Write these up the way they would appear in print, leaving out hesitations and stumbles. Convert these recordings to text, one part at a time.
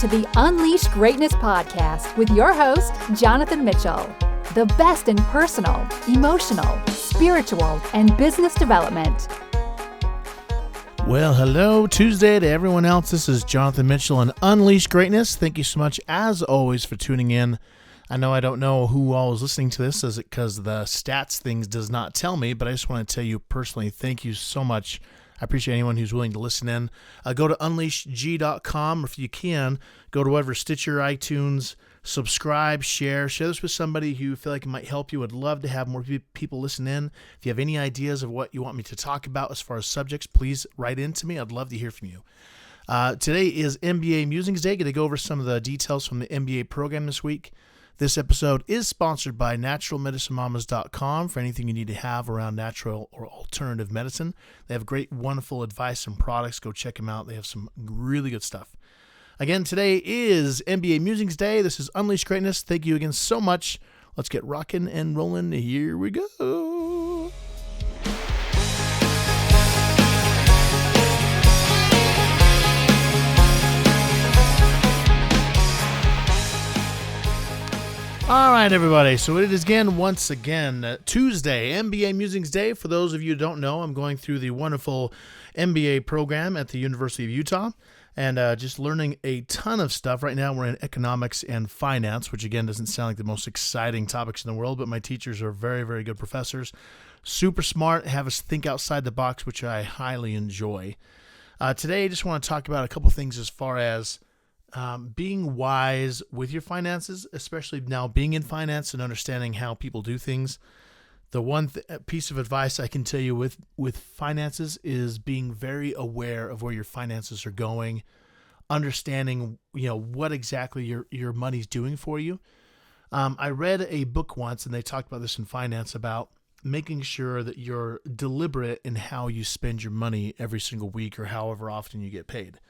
to the Unleash Greatness podcast with your host, Jonathan Mitchell. The best in personal, emotional, spiritual, and business development. Well, hello, Tuesday to everyone else. This is Jonathan Mitchell and Unleash Greatness. Thank you so much, as always, for tuning in. I know I don't know who all is listening to this, because the stats things does not tell me, but I just want to tell you personally, thank you so much. I appreciate anyone who's willing to listen in. Go to unleashg.com, or if you can, go to whatever, Stitcher, iTunes, subscribe, share this with somebody who you feel like it might help you. I'd love to have more people listen in. If you have any ideas of what you want me to talk about as far as subjects, please write in to me. I'd love to hear from you. Today is MBA Musings Day. Going to go over some of the details from the MBA program this week. This episode is sponsored by naturalmedicinemama's.com for anything you need to have around natural or alternative medicine. They have great, wonderful advice and products. Go check them out. They have some really good stuff. Again, today is MBA Musings Day. This is Unleash Greatness. Thank you again so much. Let's get rocking and rolling. Here we go. All right, everybody. So it is once again, Tuesday, MBA Musings Day. For those of you who don't know, I'm going through the wonderful MBA program at the University of Utah and just learning a ton of stuff. Right now, we're in economics and finance, which again doesn't sound like the most exciting topics in the world, but my teachers are very, very good professors. Super smart, have us think outside the box, which I highly enjoy. Today, I just want to talk about a couple things as far as being wise with your finances, especially now being in finance and understanding how people do things. The one piece of advice I can tell you with finances is being very aware of where your finances are going, understanding, what exactly your money's doing for you. I read a book once, and they talked about this in finance, about making sure that you're deliberate in how you spend your money every single week or however often you get paid.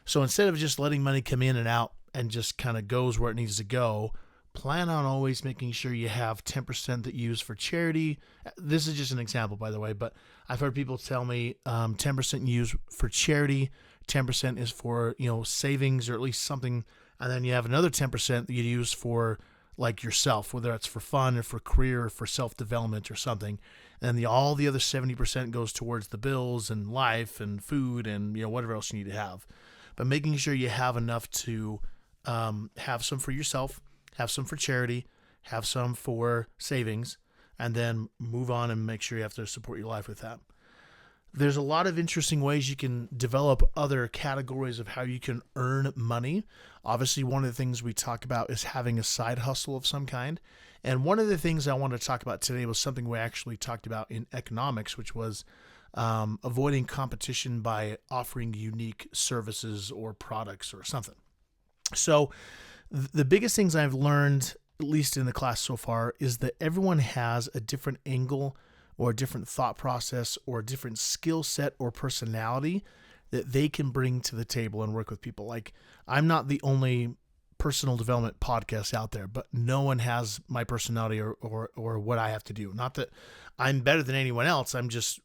So instead of just letting money come in and out and just kind of goes where it needs to go, plan on always making sure you have 10% that you use for charity. This is just an example, by the way, but I've heard people tell me 10% you use for charity, 10% is for, savings or at least something, and then you have another 10% that you use for like yourself, whether that's for fun or for career or for self-development or something. And then all the other 70% goes towards the bills and life and food and, whatever else you need to have. But making sure you have enough to have some for yourself, have some for charity, have some for savings, and then move on and make sure you have to support your life with that. There's a lot of interesting ways you can develop other categories of how you can earn money. Obviously, one of the things we talk about is having a side hustle of some kind. And one of the things I want to talk about today was something we actually talked about in economics, which was avoiding competition by offering unique services or products or something. So the biggest things I've learned, at least in the class so far, is that everyone has a different angle or a different thought process or a different skill set or personality that they can bring to the table and work with people. Like, I'm not the only personal development podcast out there, but no one has my personality or what I have to do. Not that I'm better than anyone else. I'm just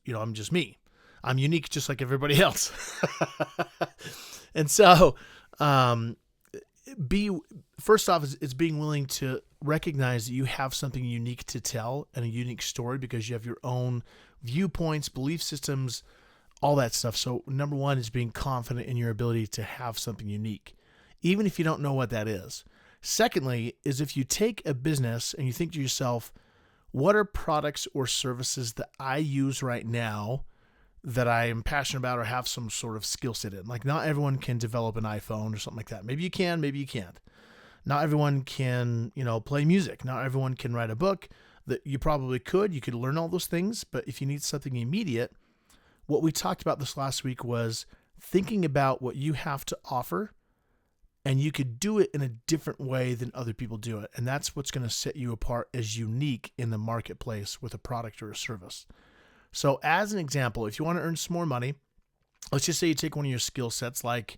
me. I'm unique just like everybody else. And so, first off, it's being willing to recognize that you have something unique to tell and a unique story because you have your own viewpoints, belief systems, all that stuff. So number one is being confident in your ability to have something unique, even if you don't know what that is. Secondly, is if you take a business and you think to yourself, what are products or services that I use right now that I am passionate about or have some sort of skill set in? Like, not everyone can develop an iPhone or something like that. Maybe you can, maybe you can't. Not everyone can, play music. Not everyone can write a book. That you probably could. You could learn all those things, but if you need something immediate, what we talked about this last week was thinking about what you have to offer, and you could do it in a different way than other people do it. And that's what's going to set you apart as unique in the marketplace with a product or a service. So as an example, if you want to earn some more money, let's just say you take one of your skill sets like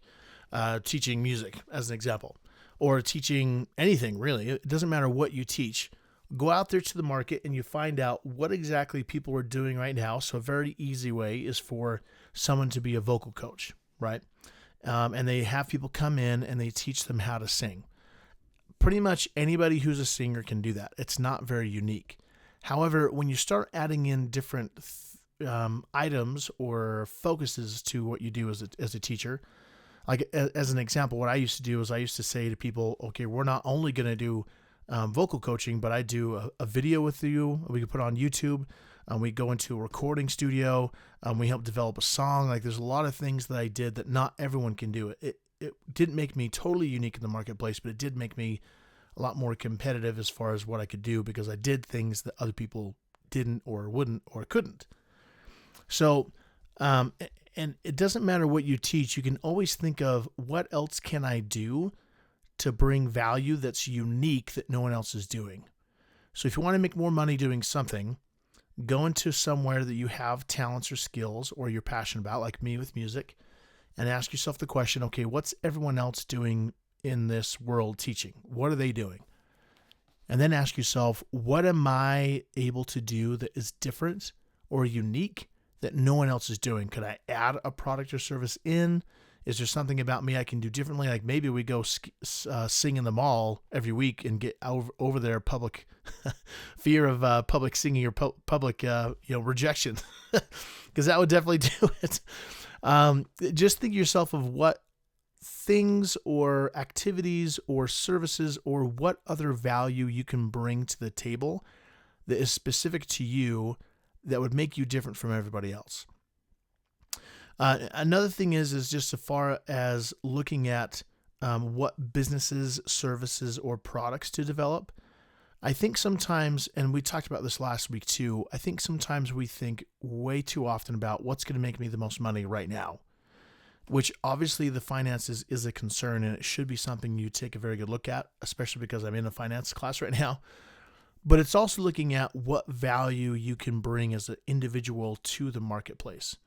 teaching music as an example, or teaching anything really. It doesn't matter what you teach. Go out there to the market and you find out what exactly people are doing right now. So a very easy way is for someone to be a vocal coach, right? and they have people come in and they teach them how to sing. Pretty much anybody who's a singer can do that. It's not very unique. However, when you start adding in different items or focuses to what you do as a teacher, like as an example, what I used to do is I used to say to people, okay, we're not only going to do vocal coaching, but I do a video with you. We can put on YouTube. We go into a recording studio. We help develop a song. Like there's a lot of things that I did that not everyone can do. It didn't make me totally unique in the marketplace, but it did make me a lot more competitive as far as what I could do because I did things that other people didn't or wouldn't or couldn't. So, and it doesn't matter what you teach. You can always think of what else can I do to bring value that's unique that no one else is doing. So if you want to make more money doing something, go into somewhere that you have talents or skills or you're passionate about, like me with music, and ask yourself the question, okay, what's everyone else doing in this world teaching? What are they doing? And then ask yourself, what am I able to do that is different or unique that no one else is doing? Could I add a product or service in? Is there something about me I can do differently? Like maybe we go sing in the mall every week and get over their public fear of public singing or public rejection, because that would definitely do it. Just think yourself of what things or activities or services or what other value you can bring to the table that is specific to you that would make you different from everybody else. Another thing is just as far as looking at what businesses, services, or products to develop. I think sometimes, and we talked about this last week too, I think sometimes we think way too often about what's going to make me the most money right now, which obviously the finances is a concern and it should be something you take a very good look at, especially because I'm in a finance class right now. But it's also looking at what value you can bring as an individual to the marketplace.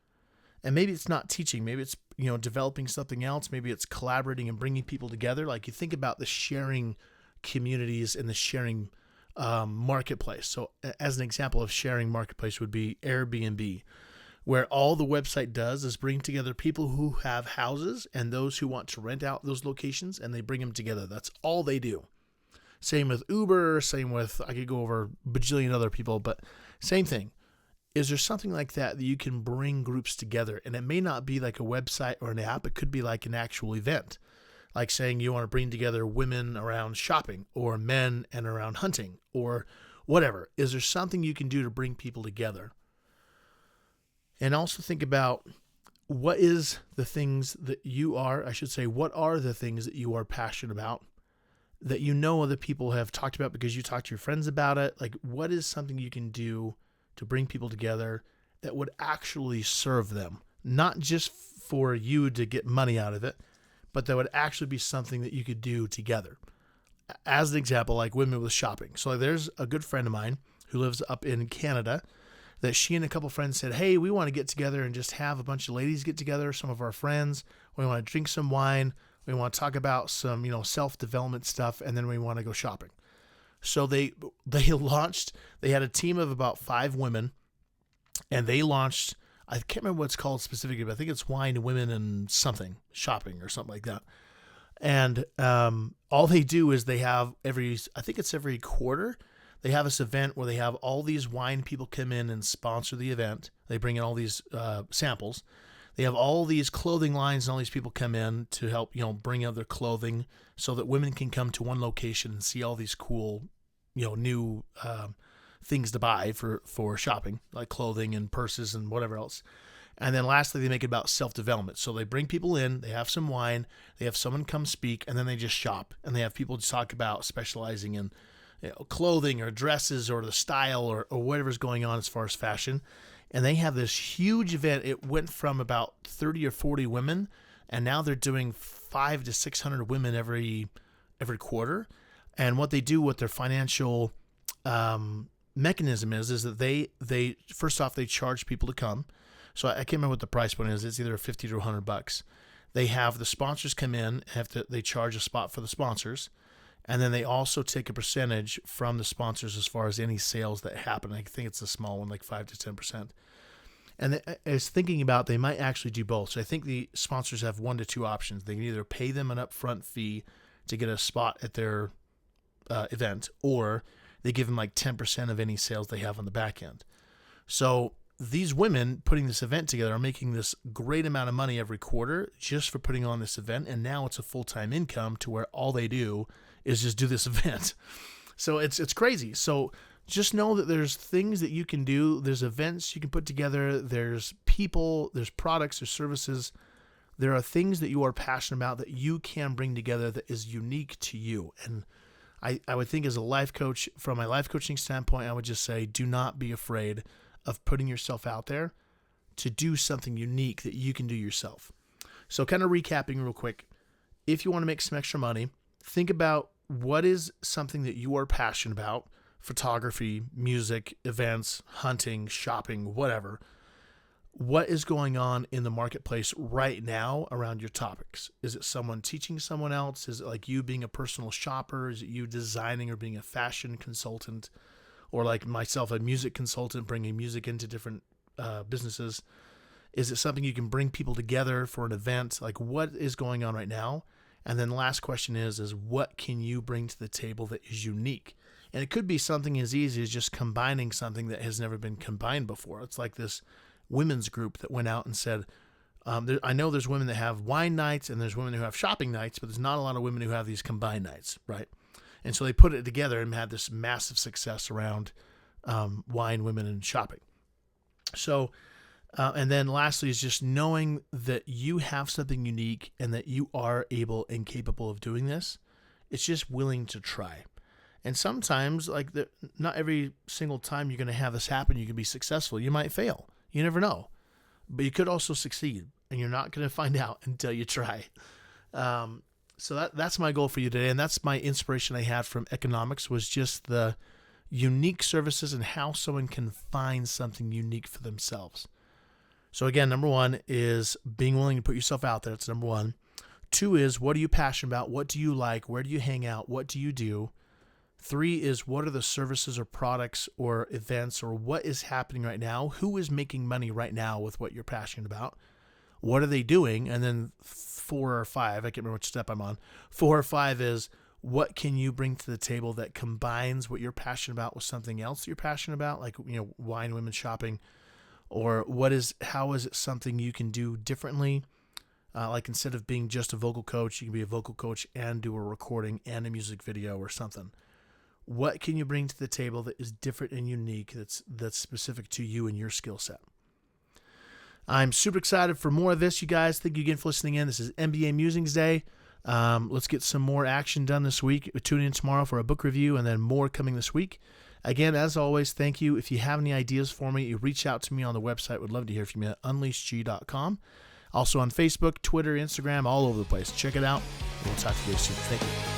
And maybe it's not teaching, maybe it's, developing something else, maybe it's collaborating and bringing people together. Like you think about the sharing communities and the sharing marketplace. So as an example of sharing marketplace would be Airbnb, where all the website does is bring together people who have houses and those who want to rent out those locations, and they bring them together. That's all they do. Same with Uber, same with, I could go over a bajillion other people, but same thing. Is there something like that you can bring groups together? And it may not be like a website or an app. It could be like an actual event. Like saying you want to bring together women around shopping or men and around hunting or whatever. Is there something you can do to bring people together? And also think about what is the things that you are, what are the things that you are passionate about that other people have talked about because you talked to your friends about it? Like what is something you can do to bring people together that would actually serve them, not just for you to get money out of it, but that would actually be something that you could do together. As an example, like women with shopping. So there's a good friend of mine who lives up in Canada that she and a couple friends said, hey, we want to get together and just have a bunch of ladies get together, some of our friends. We want to drink some wine. We want to talk about some, self-development stuff, and then we want to go shopping. So they launched, they had a team of about 5 women, and they launched, I can't remember what it's called specifically, but I think it's Wine, Women, and something, shopping or something like that. And all they do is they have every quarter, they have this event where they have all these wine people come in and sponsor the event. They bring in all these samples. They have all these clothing lines and all these people come in to help, bring out their clothing so that women can come to one location and see all these cool, new things to buy for shopping, like clothing and purses and whatever else. And then lastly, they make it about self-development. So they bring people in, they have some wine, they have someone come speak, and then they just shop. And they have people talk about specializing in clothing or dresses or the style or whatever's going on as far as fashion. And they have this huge event. It went from about 30 or 40 women, and now they're doing 500 to 600 women every quarter. And what they do with their financial mechanism is that they first off, they charge people to come. So I can't remember what the price point is. It's either $50 to $100. They have the sponsors come in, they charge a spot for the sponsors. And then they also take a percentage from the sponsors as far as any sales that happen. I think it's a small one, like 5 to 10%. And I was thinking about they might actually do both. So I think the sponsors have 1 to 2 options. They can either pay them an upfront fee to get a spot at their event, or they give them like 10% of any sales they have on the back end. So these women putting this event together are making this great amount of money every quarter just for putting on this event. And now it's a full-time income to where all they do is just do this event. So it's crazy. So just know that there's things that you can do. There's events you can put together. There's people, there's products, there's services. There are things that you are passionate about that you can bring together that is unique to you. And I would think as a life coach, from my life coaching standpoint, I would just say, do not be afraid of putting yourself out there to do something unique that you can do yourself. So kind of recapping real quick, if you want to make some extra money, think about what is something that you are passionate about: photography, music, events, hunting, shopping, whatever. What is going on in the marketplace right now around your topics? Is it someone teaching someone else? Is it like you being a personal shopper? Is it you designing or being a fashion consultant? Or like myself, a music consultant, bringing music into different businesses? Is it something you can bring people together for an event? Like, what is going on right now? And then the last question is what can you bring to the table that is unique? And it could be something as easy as just combining something that has never been combined before. It's like this women's group that went out and said, I know there's women that have wine nights and there's women who have shopping nights, but there's not a lot of women who have these combined nights, right? And so they put it together and had this massive success around wine, women, and shopping. So, and then lastly is just knowing that you have something unique and that you are able and capable of doing this. It's just willing to try. And sometimes, not every single time you're going to have this happen, you can be successful. You might fail. You never know. But you could also succeed, and you're not going to find out until you try. So that's my goal for you today, and that's my inspiration I had from economics, was just the unique services and how someone can find something unique for themselves. So again, number 1 is being willing to put yourself out there. That's number 1. 2 is, what are you passionate about? What do you like? Where do you hang out? What do you do? 3 is, what are the services or products or events, or what is happening right now? Who is making money right now with what you're passionate about? What are they doing? And then 4 or 5, I can't remember which step I'm on. 4 or 5 is, what can you bring to the table that combines what you're passionate about with something else you're passionate about, like, wine, women, shopping, or how is it something you can do differently? Like, instead of being just a vocal coach, you can be a vocal coach and do a recording and a music video or something. What can you bring to the table that is different and unique, that's specific to you and your skill set? I'm super excited for more of this, you guys. Thank you again for listening in. This is MBA Musings Day. Let's get some more action done this week. Tune in tomorrow for a book review, and then more coming this week. Again, as always, thank you. If you have any ideas for me, you reach out to me on the website. Would love to hear from you at unleashg.com. Also on Facebook, Twitter, Instagram, all over the place. Check it out, and we'll talk to you soon. Thank you.